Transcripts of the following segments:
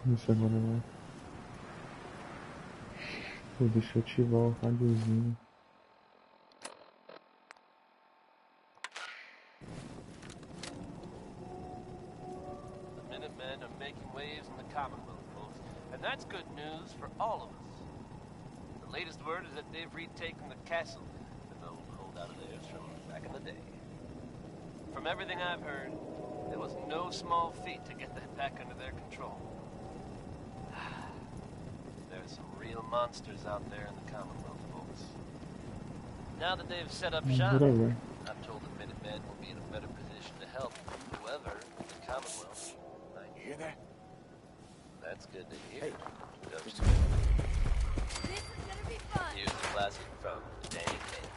Isso agora não. Pô, deixa eu ativar o rádiozinho. The Minutemen are making waves in the Commonwealth, folks, and that's good news for all of us. The latest word is that they've retaken the castle, an old holdout of theirs from back in the day. From everything I've heard, it was no small feat to get that back under their control. There are some real monsters out there in the Commonwealth, folks. Now that they've set up shop, Droga. I'm told the Minutemen will be in a better position to help whoever in the Commonwealth. You hear that? That's good to hear. Hey, Just just a minute. This is gonna be fun. here's the classic from Danny Kaye.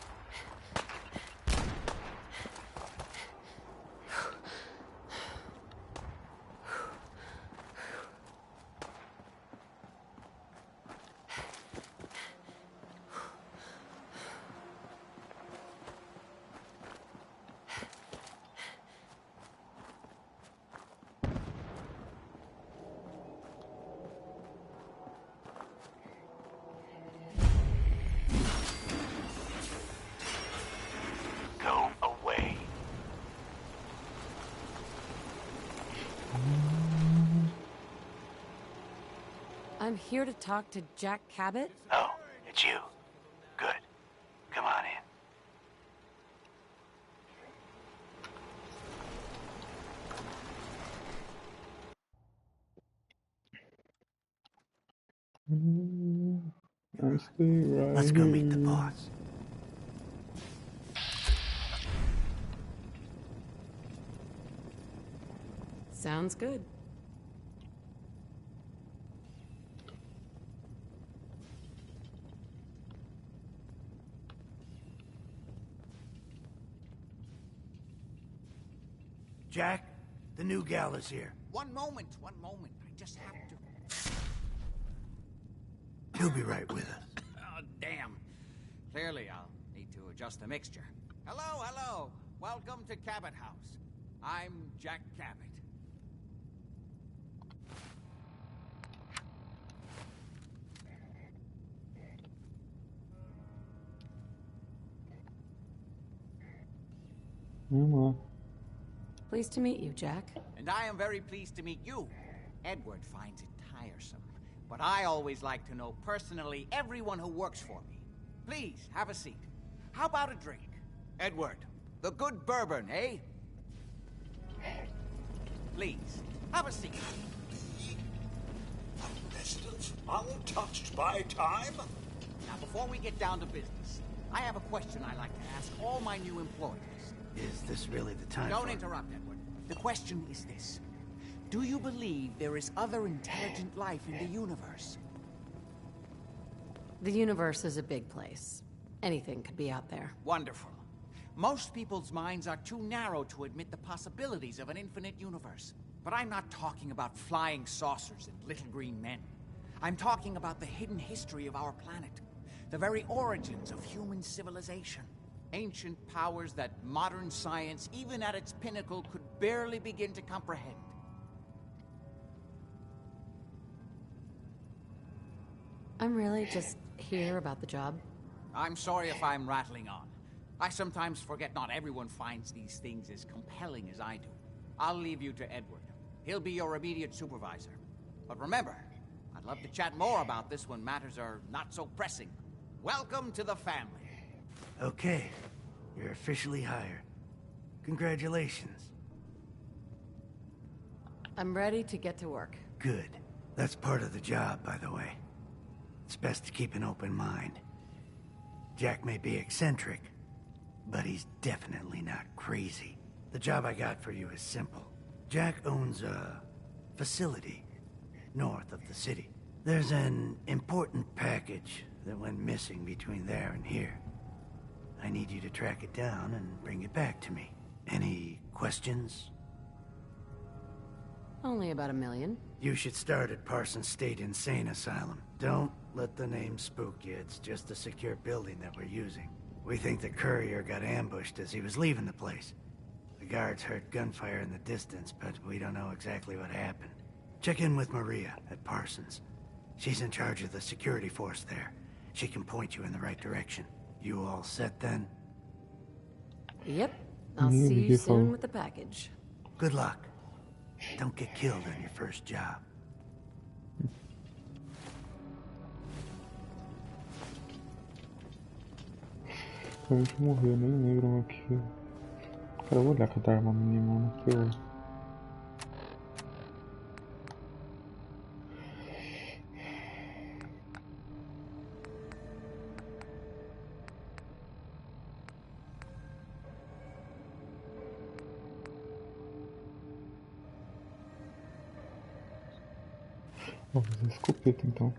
Go away. I'm here to talk to Jack Cabot. Oh, it's you. Good. Come on in. I stay right Let's go meet the here. boss. Sounds good. Jack, the new gal is here. One moment. I just have to. He'll be right with us. Oh, damn. Clearly, I'll need to adjust the mixture. Hello. Welcome to Cabot House. I'm Jack Cabot. Vamos lá. Pleased to meet you, Jack. And I am very pleased to meet you. Edward finds it tiresome, but I always like to know personally everyone who works for me. Please, have a seat. How about a drink? Edward, the good bourbon, eh? Please, have a seat. Residents untouched by time? Now, before we get down to business, I have a question I like to ask all my new employees. Is this really the time Don't for... interrupt, Edward. The question is this. Do you believe there is other intelligent life in the universe? The universe is a big place. Anything could be out there. Wonderful. Most people's minds are too narrow to admit the possibilities of an infinite universe. But I'm not talking about flying saucers and little green men. I'm talking about the hidden history of our planet. The very origins of human civilization. Ancient powers that modern science, even at its pinnacle, could barely begin to comprehend. I'm really just here about the job. I'm sorry if I'm rattling on. I sometimes forget not everyone finds these things as compelling as I do. I'll leave you to Edward. He'll be your immediate supervisor. But remember, I'd love to chat more about this when matters are not so pressing. Welcome to the family. Okay, you're officially hired. Congratulations. I'm ready to get to work. Good. That's part of the job, by the way. It's best to keep an open mind. Jack may be eccentric, but he's definitely not crazy. The job I got for you is simple. Jack owns a facility north of the city. There's an important package that went missing between there and here. I need you to track it down and bring it back to me. Any questions? Only about 1 million. You should start at Parsons State Insane Asylum. Don't let the name spook you. It's just a secure building that we're using. We think the courier got ambushed as he was leaving the place. The guards heard gunfire in the distance, but we don't know exactly what happened. Check in with Maria at Parsons. She's in charge of the security force there. She can point you in the right direction. You all set then? Yep. I'll İyi see bir you şey soon falan. with the package. Good luck. Don't get killed on your first job. Provavelmente morreu, nem lembro aqui. Cara, eu vou olhar cada arma mínima, né? Que eu... Vou fazer escopeta então.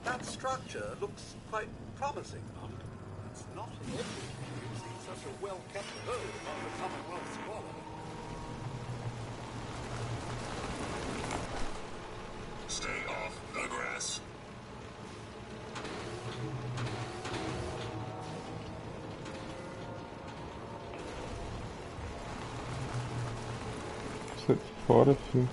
That structure looks quite promising, Mum. It's not in every you see such a well-kept home among the Commonwealth's squalor. Stay off the grass. Sai fora, filho.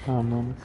Ah, mano.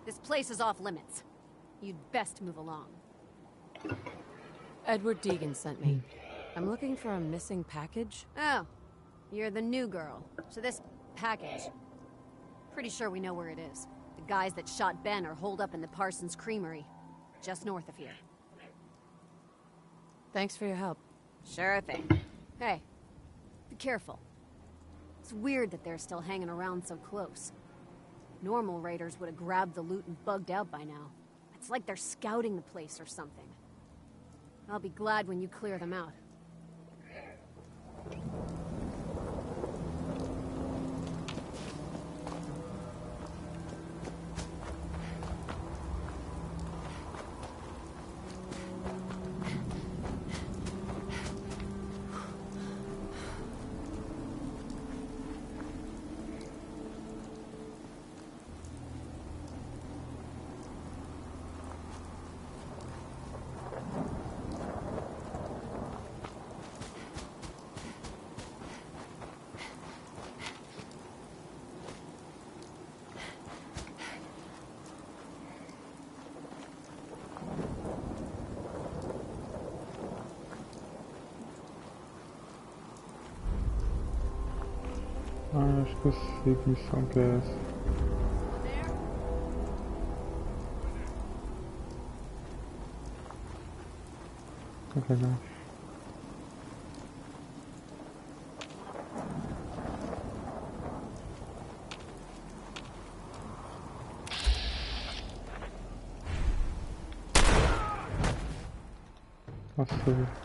This place is off limits. You'd best move along. Edward Deegan sent me. I'm looking for a missing package. Oh, you're the new girl. So this package... Pretty sure we know where it is. The guys that shot Ben are holed up in the Parsons Creamery, just north of here. Thanks for your help. Sure thing. Hey, be careful. It's weird that they're still hanging around so close. Normal raiders would have grabbed the loot and bugged out by now. It's like they're scouting the place or something. I'll be glad when you clear them out. Ah, acho que eu sei que missão que é essa. É verdade. Nossa, velho.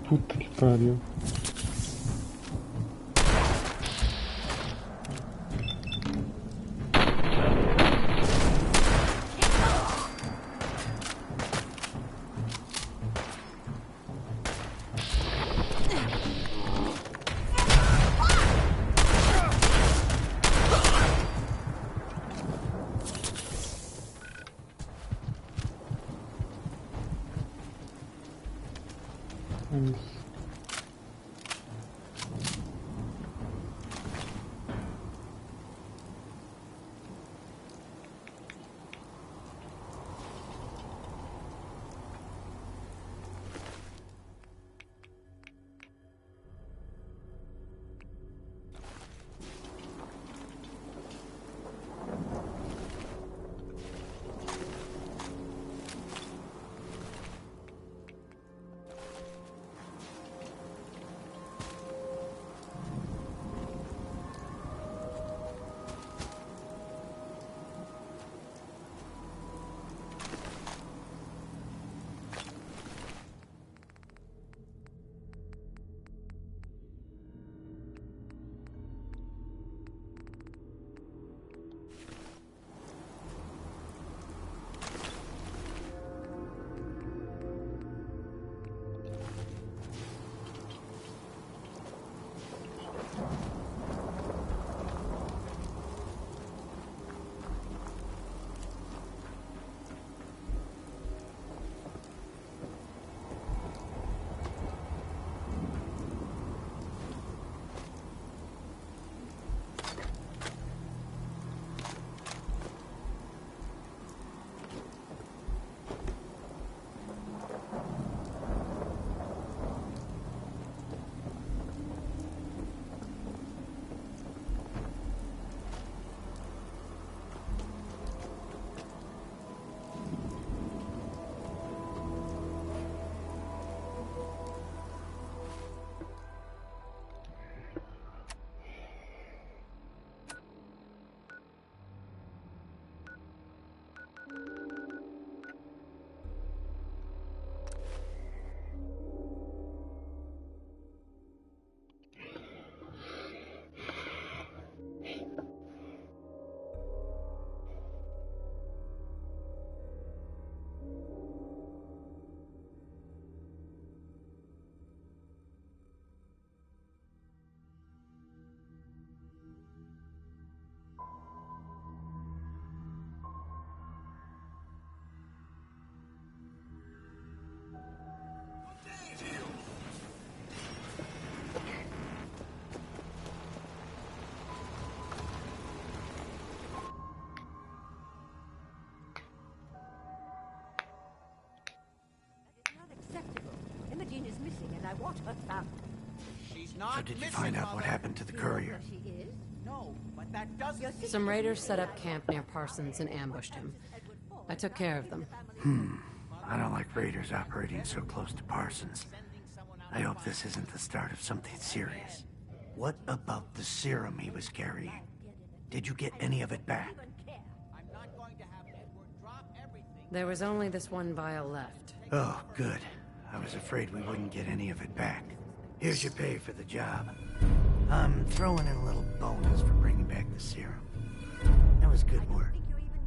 Puta que pariu. É isso. missing and I want her found. She's not So did you missing, find out what Mother. happened to the You know courier? where she is? No, but that doesn't... Your sister Some is raiders missing. set up camp near Parsons and ambushed him. I took care of them. I don't like raiders operating so close to Parsons. I hope this isn't the start of something serious. What about the serum he was carrying? Did you get any of it back? I'm not going to have Edward drop everything. There was only this one vial left. Oh, good. I was afraid we wouldn't get any of it back. Here's your pay for the job. I'm throwing in a little bonus for bringing back the serum. That was good work.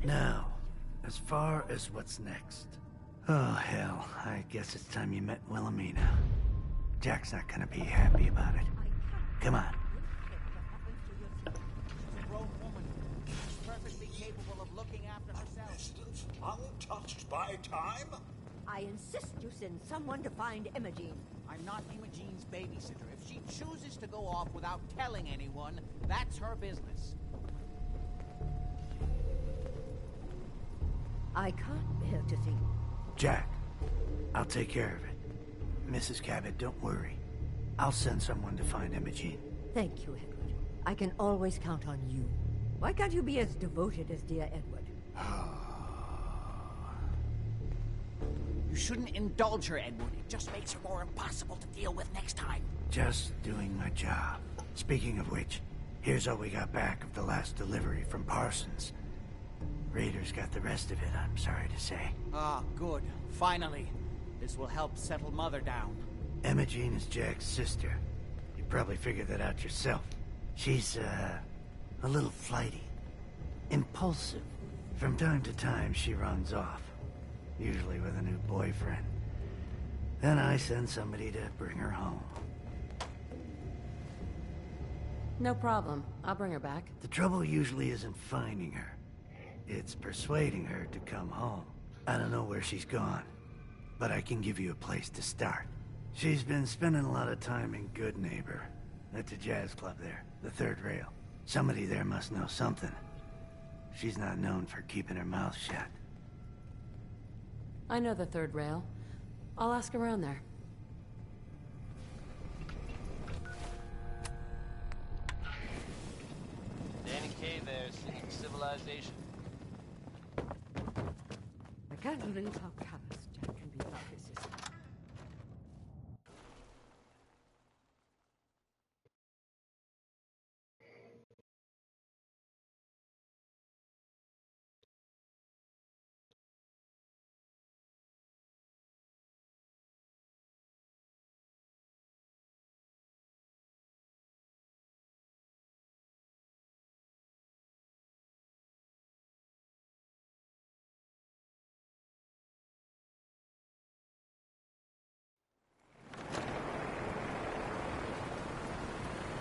Now, as far as what's next. Oh, hell. I guess it's time you met Wilhelmina. Jack's not gonna be happy about it. Come on. She's a grown woman. She's perfectly capable of looking after herself. Distance untouched by time? I insist you send someone to find Imogene. I'm not Imogene's babysitter. If she chooses to go off without telling anyone, that's her business. I can't bear to think. Jack, I'll take care of it. Mrs. Cabot, don't worry. I'll send someone to find Imogene. Thank you, Edward. I can always count on you. Why can't you be as devoted as dear Edward? You shouldn't indulge her, Edward. It just makes her more impossible to deal with next time. Just doing my job. Speaking of which, here's all we got back of the last delivery from Parsons. Raiders got the rest of it, I'm sorry to say. Ah, good. Finally. This will help settle Mother down. Imogene is Jack's sister. You probably figured that out yourself. She's, a little flighty. Impulsive. From time to time, she runs off. Usually with a new boyfriend. Then I send somebody to bring her home. No problem. I'll bring her back. The trouble usually isn't finding her. It's persuading her to come home. I don't know where she's gone, but I can give you a place to start. She's been spending a lot of time in Good Neighbor. That's a jazz club there, the third rail. Somebody there must know something. She's not known for keeping her mouth shut. I know the third rail. I'll ask around there. Danny Kaye there, singing Civilization. I can't believe how callous Jack can be about his sister.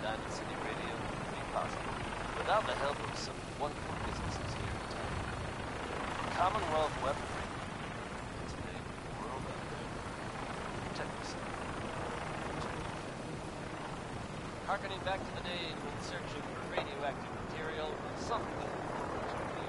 Diamond City Radio would be possible without the help of some wonderful businesses here in town. Commonwealth Weaponry. It's a name the world over. Check this out. Harkening back to the days when searching for radioactive material was something to be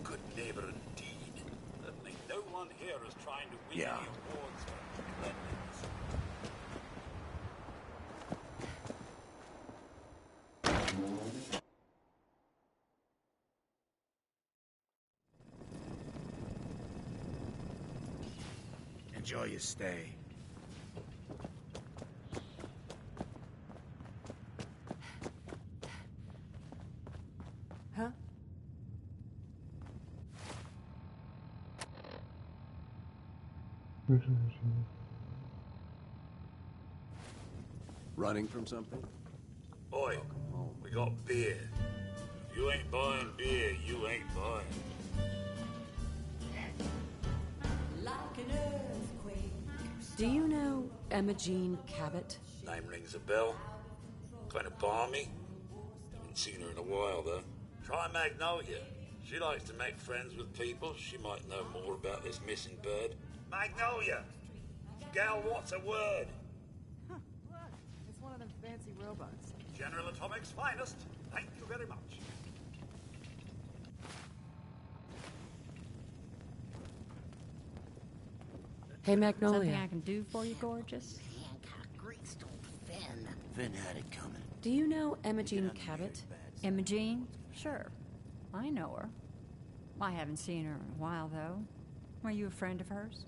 Good neighbor indeed. Certainly no one here is trying to win Yeah. any awards for cleanliness. Enjoy your stay. Huh? Running from something? Oi, we got beer. If you ain't buying beer, you ain't buying. Do you know Imogene Cabot? Name rings a bell. Kind of balmy. Haven't seen her in a while, though. Try Magnolia. She likes to make friends with people. She might know more about this missing bird. Magnolia! Gal, what's a word? Huh. It's one of them fancy robots. General Atomic's finest. Thank you very much. Hey, Magnolia. Something I can do for you, gorgeous? Finn had it coming. Do you know Imogene Cabot? Imogene? Sure. I know her. I haven't seen her in a while, though. Are you a friend of hers?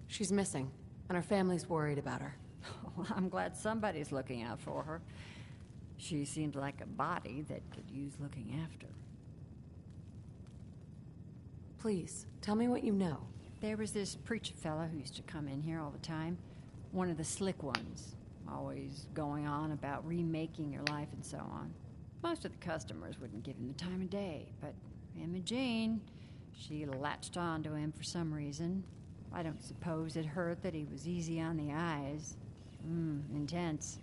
She's missing, and her family's worried about her. Well, I'm glad somebody's looking out for her. She seemed like a body that could use looking after. Please, tell me what you know. There was this preacher fella who used to come in here all the time. One of the slick ones. Always going on about remaking your life and so on. Most of the customers wouldn't give him the time of day, but Imogene, she latched on to him for some reason. I don't suppose it hurt that he was easy on the eyes. Intense.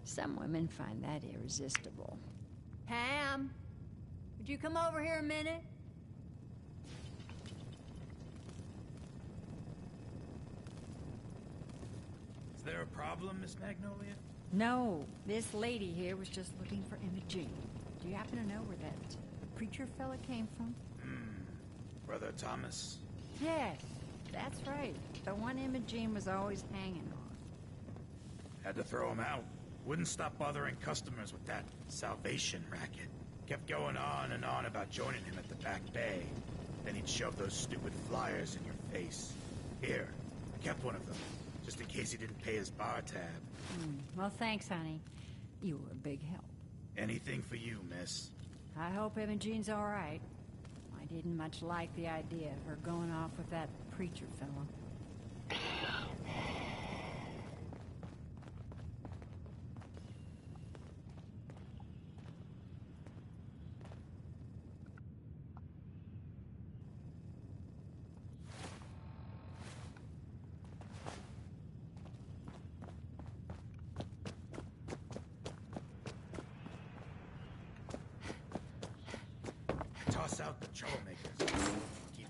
Some women find that irresistible. Ham, would you come over here a minute? Is there a problem, Miss Magnolia? No, this lady here was just looking for Imogene. Do you happen to know where that preacher fella came from? Brother Thomas? Yes, that's right. The one Imogene was always hanging on. Had to throw him out. Wouldn't stop bothering customers with that salvation racket. Kept going on and on about joining him at the back bay. Then he'd shove those stupid flyers in your face. Here, I kept one of them, just in case he didn't pay his bar tab. Well, thanks, honey. You were a big help. Anything for you, miss. I hope Imogene's all right. I didn't much like the idea of her going off with that preacher fella. Toss out the troublemakers. Keep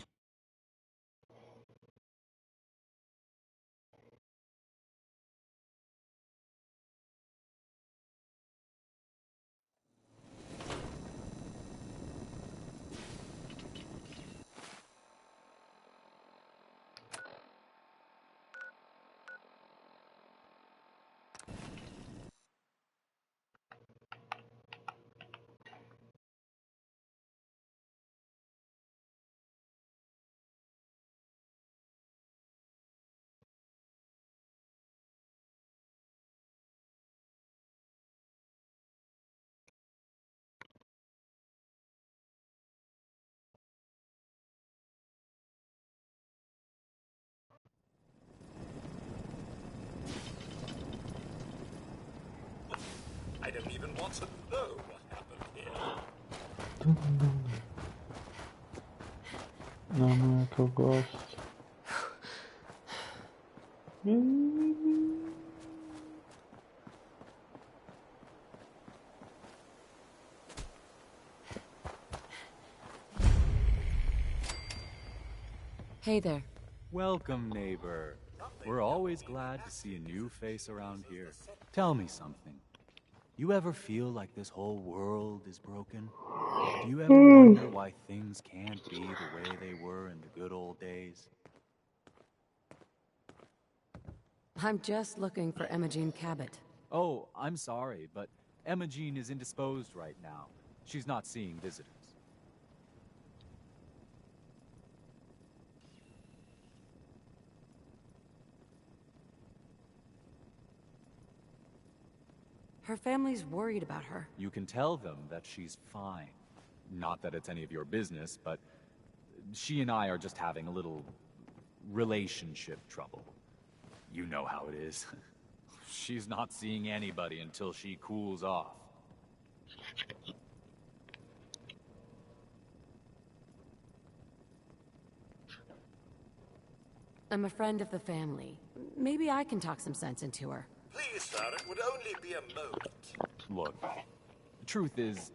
I don't even want to know what happened here. Não, não é que eu gosto. Hey there. Welcome, neighbor. We're always glad to see a new face around here. Tell me something. You ever feel like this whole world is broken? Do you ever wonder why things can't be the way they were in the good old days? I'm just looking for Imogene Cabot. Oh, I'm sorry, but Imogene is indisposed right now. She's not seeing visitors. Her family's worried about her. You can tell them that she's fine. Not that it's any of your business, but she and I are just having a little relationship trouble. You know how it is. She's not seeing anybody until she cools off. I'm a friend of the family. Maybe I can talk some sense into her. Please, sir, it would only be a moment. Look, the truth is,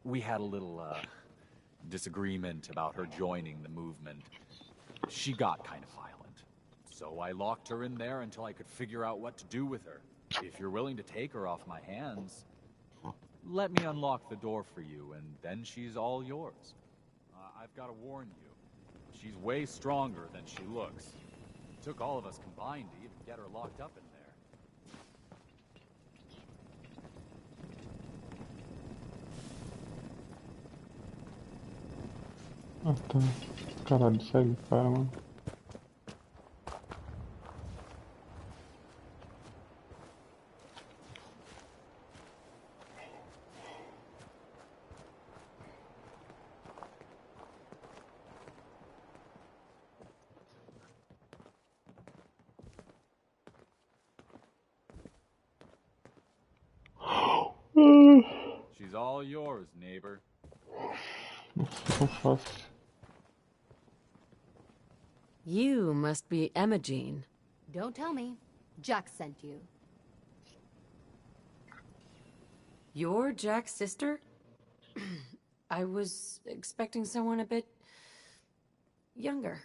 we had a little, disagreement about her joining the movement. She got kind of violent. So I locked her in there until I could figure out what to do with her. If you're willing to take her off my hands, let me unlock the door for you, and then she's all yours. I've got to warn you, she's way stronger than she looks. It took all of us combined to even get her locked up in there. Ah, tá. Caralho, segue, cara, mano. She's all yours, neighbor. Nossa, tão fácil. You must be Emma Jean. Don't tell me. Jack sent you. You're Jack's sister? I was expecting someone a bit younger.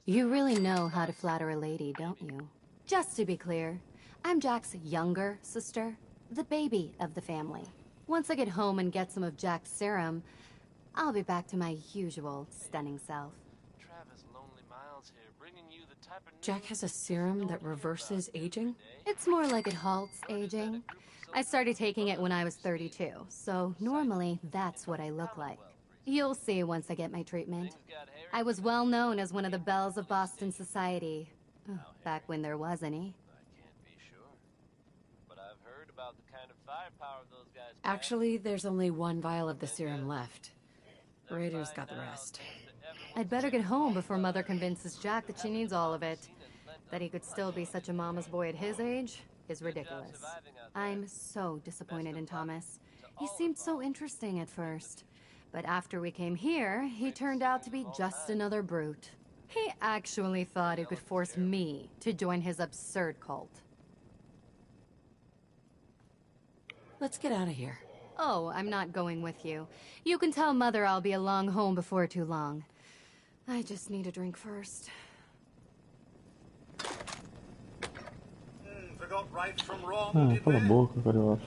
You really know how to flatter a lady, don't you? Just to be clear, I'm Jack's younger sister, the baby of the family. Once I get home and get some of Jack's serum, I'll be back to my usual stunning self. Travis Lonely Miles here, bringing you the type of Jack has a serum that reverses aging? It's more like it halts aging. I started taking it when I was 32, so normally that's what I look like. You'll see once I get my treatment. I was well known as one of the belles of Boston society. Back when there was any. I can't be sure, but I've heard about the kind of firepower those guys. Actually, there's only one vial of the serum left. Raiders got the rest. I'd better get home before Mother convinces Jack that she needs all of it. That he could still be such a mama's boy at his age is ridiculous. I'm so disappointed in Thomas. He seemed so interesting at first. But after we came here, he turned out to be just another brute. He actually thought he could force me to join his absurd cult. Let's get out of here. Oh, I'm not going with you. You can tell Mother I'll be along home before too long. I just need a drink first. Forgot right from wrong, Ah, did cala a they? boca, carioca.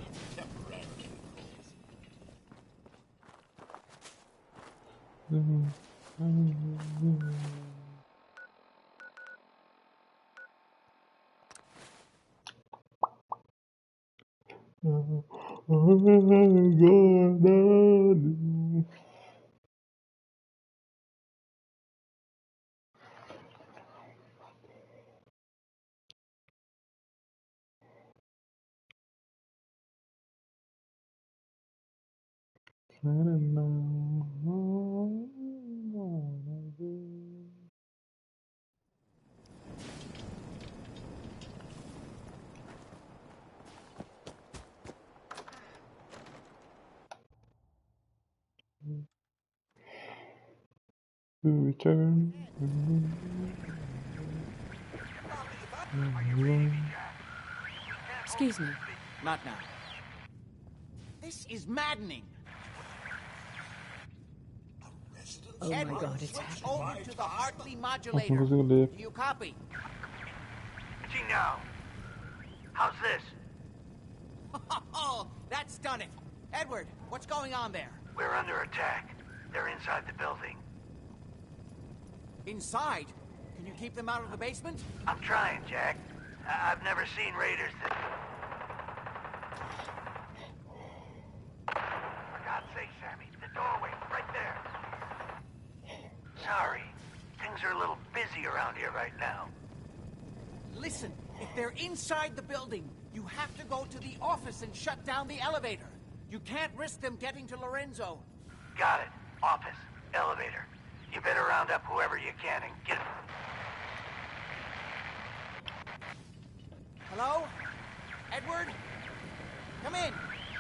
Return. Excuse me. Not now. This is maddening. Oh my Edward, God, it's switch happening. over to the Hartley Nossa, não modulator. consigo ler. Do you copy? Now, how's this? Oh, that's done it. Edward, what's going on there? We're under attack. They're inside the building. Inside? Can you keep them out of the basement? I'm trying, Jack. I've never seen raiders that... For God's sake, Sammy, the doorway, right there. Sorry. Things are a little busy around here right now. Listen, if they're inside the building, you have to go to the office and shut down the elevator. You can't risk them getting to Lorenzo. Got it. Office. Elevator. You better round up whoever you can and get... Hello? Edward? Come in.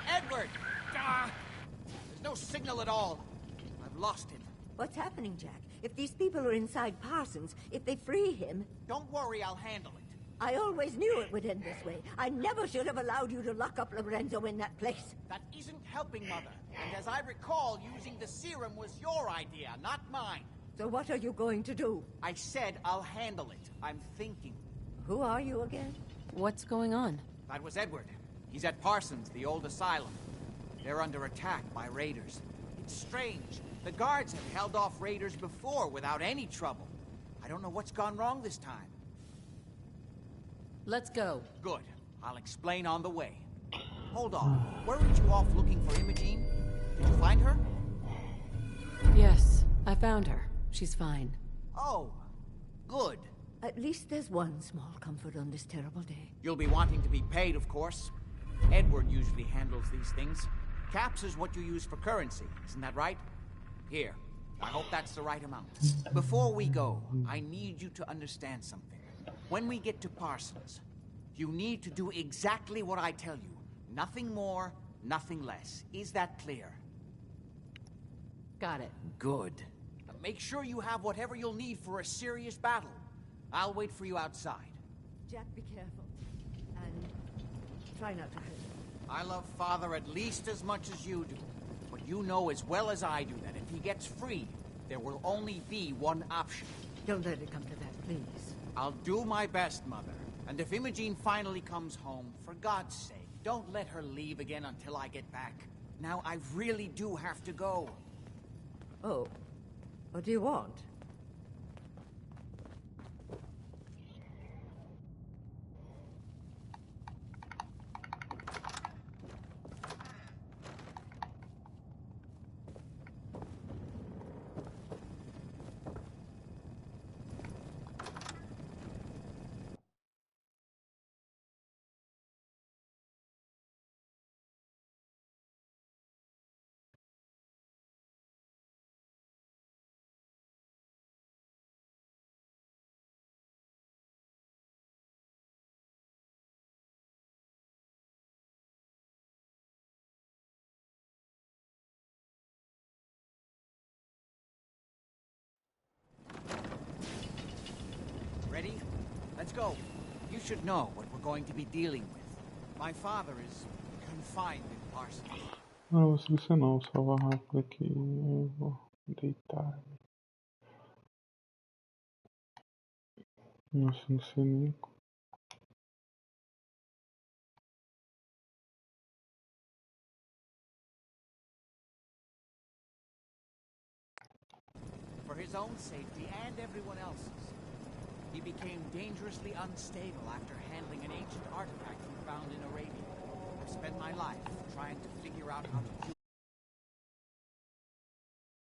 Edward! There's no signal at all. I've lost him. What's happening, Jack? If these people are inside Parsons, if they free him... Don't worry, I'll handle it. I always knew it would end this way. I never should have allowed you to lock up Lorenzo in that place. That isn't helping, Mother. And as I recall, using the serum was your idea, not mine. So what are you going to do? I said I'll handle it. I'm thinking. Who are you again? What's going on? That was Edward. He's at Parsons, the old asylum. They're under attack by raiders. It's strange. The guards have held off raiders before without any trouble. I don't know what's gone wrong this time. Let's go. Good. I'll explain on the way. Hold on. Weren't you off looking for Imogene? Did you find her? Yes, I found her. She's fine. Oh, good. At least there's one small comfort on this terrible day. You'll be wanting to be paid, of course. Edward usually handles these things. Caps is what you use for currency, isn't that right? Here. I hope that's the right amount. Before we go, I need you to understand something. When we get to Parsons, you need to do exactly what I tell you. Nothing more, nothing less. Is that clear? Got it. Good. Make sure you have whatever you'll need for a serious battle. I'll wait for you outside. Jack, be careful. And try not to hurt him. I love Father at least as much as you do. But you know as well as I do that if he gets freed, there will only be one option. Don't let it come to that, please. I'll do my best, Mother. And if Imogene finally comes home, for God's sake, don't let her leave again until I get back. Now, I really do have to go. Oh. What do you want? Ready? Let's go. You should know what we're going to be dealing with. My father is confined in Parsons. Não, vou selecionar, vou salvar rápido aqui. Eu vou deitar. Nossa, não sei nem. For his own safety and everyone else's. He became dangerously unstable after handling an ancient artifact he found in Arabia. I've spent my life trying to figure out how to cure